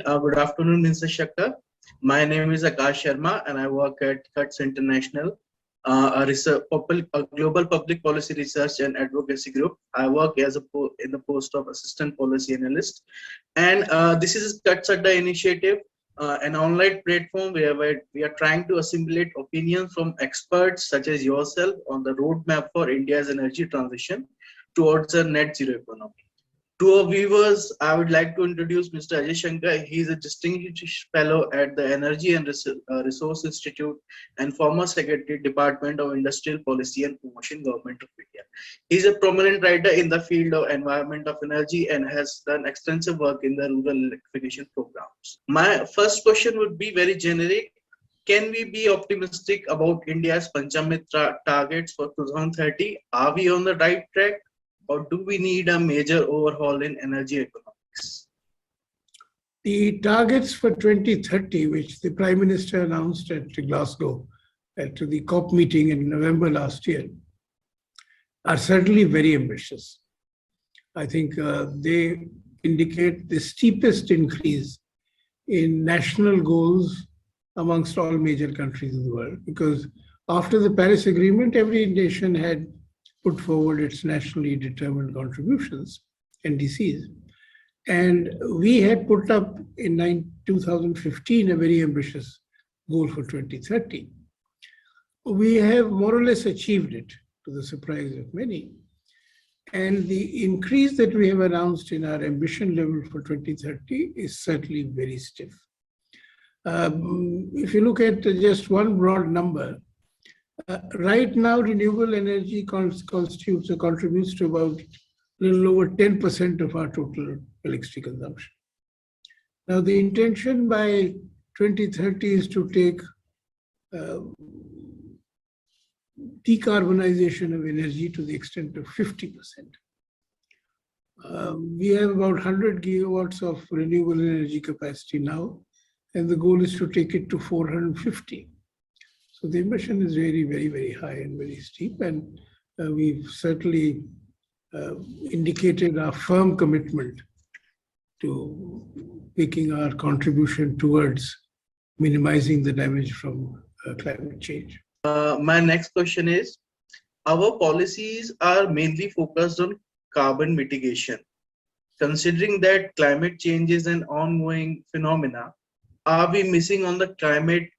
Good afternoon, Mr. Shakkar. My name is Akash Sharma and I work at CUTS International, a global public policy research and advocacy group. I work as in the post of assistant policy analyst. And this is CUTS Adda initiative, an online platform where we are trying to assimilate opinions from experts such as yourself on the roadmap for India's energy transition towards a net zero economy. To our viewers, I would like to introduce Mr. Ajay Shankar. He is a distinguished fellow at the Energy and Resource Institute and former Secretary, Department of Industrial Policy and Promotion, Government of India. He is a prominent writer in the field of environment of energy and has done extensive work in the rural electrification programs. My first question would be very generic. Can we be optimistic about India's Panchamrit targets for 2030? Are we on the right track? Or do we need a major overhaul in energy economics? The targets for 2030, which the Prime Minister announced at Glasgow at the COP meeting in November last year, are certainly very ambitious. I think they indicate the steepest increase in national goals amongst all major countries in the world, because after the Paris Agreement, every nation had put forward its nationally determined contributions, NDCs. And we had put up in 2015 a very ambitious goal for 2030. We have more or less achieved it, to the surprise of many. And the increase that we have announced in our ambition level for 2030 is certainly very stiff. If you look at just one broad number, right now, renewable energy constitutes or contributes to about a little over 10% of our total electricity consumption. Now, the intention by 2030 is to take decarbonization of energy to the extent of 50%. We have about 100 gigawatts of renewable energy capacity now, and the goal is to take it to 450. So the ambition is very, very, very high and very steep, and we've certainly indicated our firm commitment to making our contribution towards minimizing the damage from climate change. My next question is, our policies are mainly focused on carbon mitigation. Considering that climate change is an ongoing phenomena, are we missing on the climate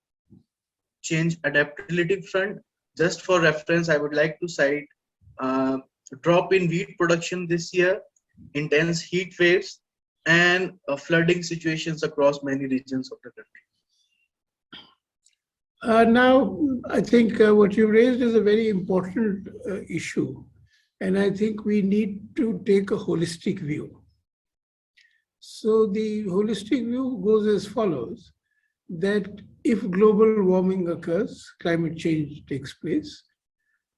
change adaptability front? Just for reference, I would like to cite drop in wheat production this year, intense heat waves, and flooding situations across many regions of the country. Now, I think what you raised is a very important issue, and I think we need to take a holistic view. So the holistic view goes as follows, that if global warming occurs, climate change takes place.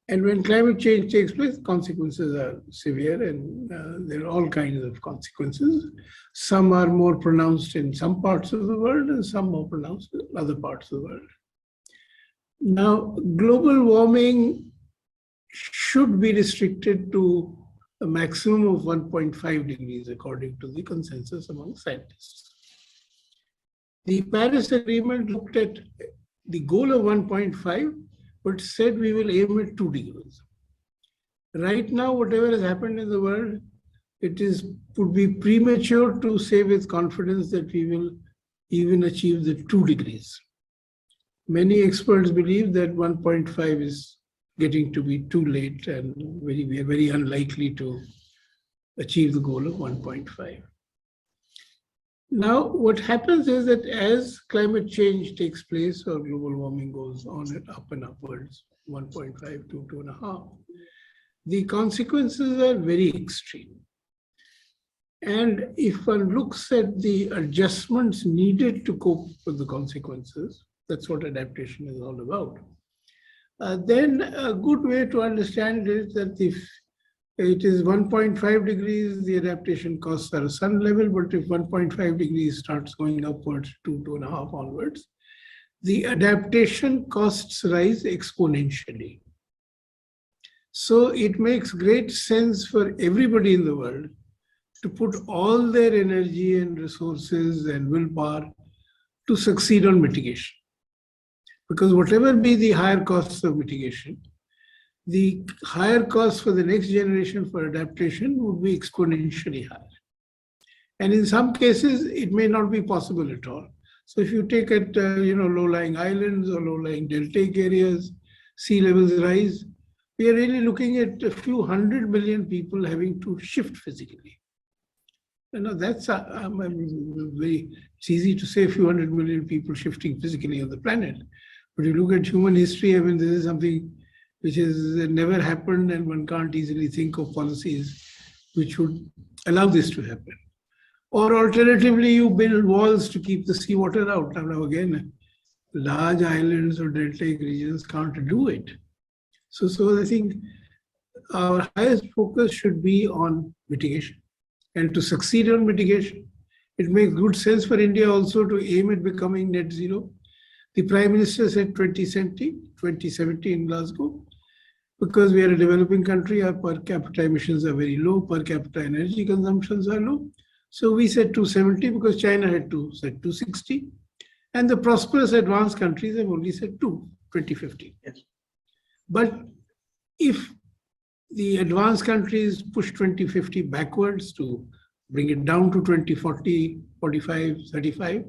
And when climate change takes place, consequences are severe, and there are all kinds of consequences. Some are more pronounced in some parts of the world and some more pronounced in other parts of the world. Now, global warming should be restricted to a maximum of 1.5 degrees, according to the consensus among scientists. The Paris Agreement looked at the goal of 1.5, but said we will aim at 2 degrees. Right now, whatever has happened in the world, would be premature to say with confidence that we will even achieve the 2 degrees. Many experts believe that 1.5 is getting to be too late, and we are very unlikely to achieve the goal of 1.5. Now, what happens is that as climate change takes place or global warming goes on and up and upwards, 1.5 to 2.5, the consequences are very extreme. And if one looks at the adjustments needed to cope with the consequences, that's what adaptation is all about, then a good way to understand is that if it is 1.5 degrees, the adaptation costs are a sun level, but if 1.5 degrees starts going upwards to 2.5 onwards, the adaptation costs rise exponentially. So it makes great sense for everybody in the world to put all their energy and resources and willpower to succeed on mitigation. Because whatever be the higher costs of mitigation, the higher costs for the next generation for adaptation would be exponentially higher. And in some cases, it may not be possible at all. So if you take at low-lying islands or low-lying deltaic areas, sea levels rise, we are really looking at a few 100 million people having to shift physically. That's it's easy to say a few 100 million people shifting physically on the planet. But you look at human history, I mean, this is something which has never happened, and one can't easily think of policies which would allow this to happen. Or alternatively, you build walls to keep the seawater out. Now again, large islands or deltaic regions can't do it. So I think our highest focus should be on mitigation. And to succeed on mitigation, it makes good sense for India also to aim at becoming net zero. The Prime Minister said 2070 in Glasgow, because we are a developing country, our per capita emissions are very low, per capita energy consumptions are low. So we said 270 because China had said 260. And the prosperous advanced countries have only said 2050. Yes. But if the advanced countries push 2050 backwards to bring it down to 2040, 45, 35,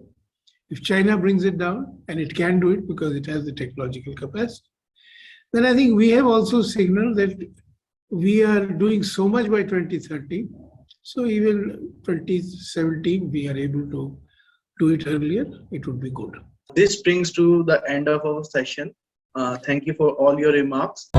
if China brings it down, and it can do it because it has the technological capacity, then I think we have also signaled that we are doing so much by 2030. So even 2017, we are able to do it earlier, it would be good. This brings to the end of our session. Thank you for all your remarks.